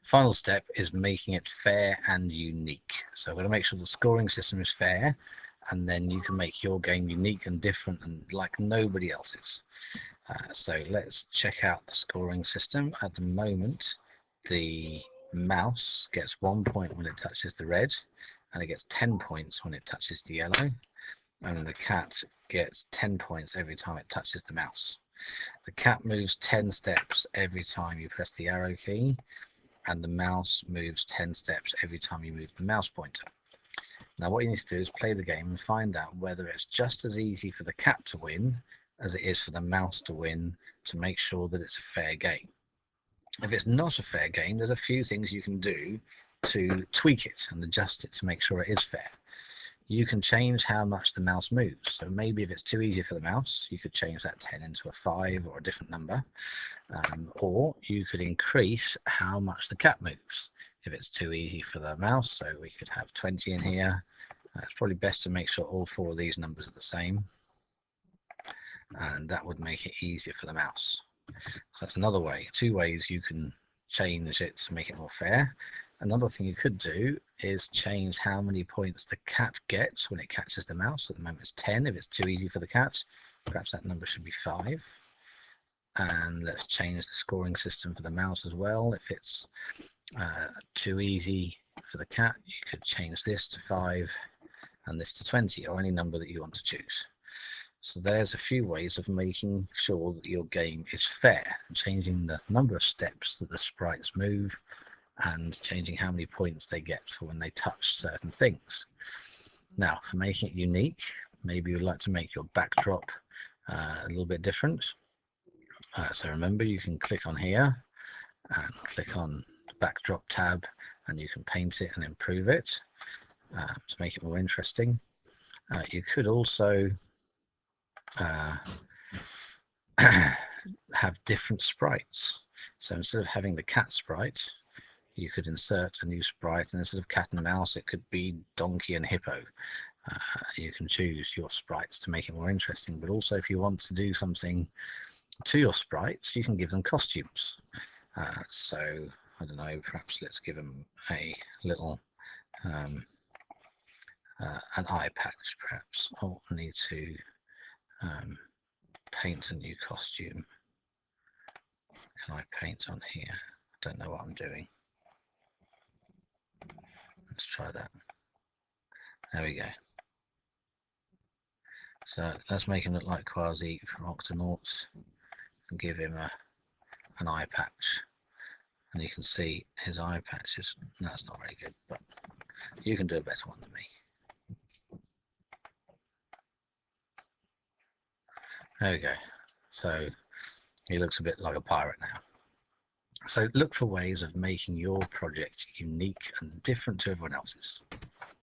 Final step is making it fair and unique. So we're going to make sure the scoring system is fair, and then you can make your game unique and different and like nobody else's. So let's check out the scoring system. At the moment, the mouse gets 1 point when it touches the red, and it gets 10 points when it touches the yellow, and the cat gets 10 points every time it touches the mouse. The cat moves 10 steps every time you press the arrow key, and the mouse moves 10 steps every time you move the mouse pointer. Now what you need to do is play the game and find out whether it's just as easy for the cat to win as it is for the mouse to win, to make sure that it's a fair game. If it's not a fair game, there's a few things you can do to tweak it and adjust it to make sure it is fair. You can change how much the mouse moves. So maybe if it's too easy for the mouse, you could change that 10 into a 5 or a different number. Or you could increase how much the cat moves. If it's too easy for the mouse, so we could have 20 in here. It's probably best to make sure all 4 of these numbers are the same, and that would make it easier for the mouse. So that's another way, 2 ways you can change it to make it more fair. Another thing you could do is change how many points the cat gets when it catches the mouse. At the moment it's 10. If it's too easy for the cat, perhaps that number should be 5. And let's change the scoring system for the mouse as well. If it's too easy for the cat, you could change this to 5 and this to 20, or any number that you want to choose. So there's a few ways of making sure that your game is fair, changing the number of steps that the sprites move and changing how many points they get for when they touch certain things. Now, for making it unique, maybe you'd like to make your backdrop a little bit different. So remember, you can click on here and click on the backdrop tab, and you can paint it and improve it to make it more interesting. You could also have different sprites. So instead of having the cat sprite, you could insert a new sprite, and instead of cat and mouse, it could be donkey and hippo. You can choose your sprites to make it more interesting, but also if you want to do something to your sprites, you can give them costumes. So I don't know, perhaps let's give them a little an eye patch, perhaps. Oh, I need to paint a new costume. Can I paint on here? I don't know what I'm doing. Let's try that. There we go. So let's make him look like Quasi from Octonauts and give him an eye patch. And you can see his eye patches. That's not very good, but you can do a better one than me. There we go. So he looks a bit like a pirate now. So look for ways of making your project unique and different to everyone else's.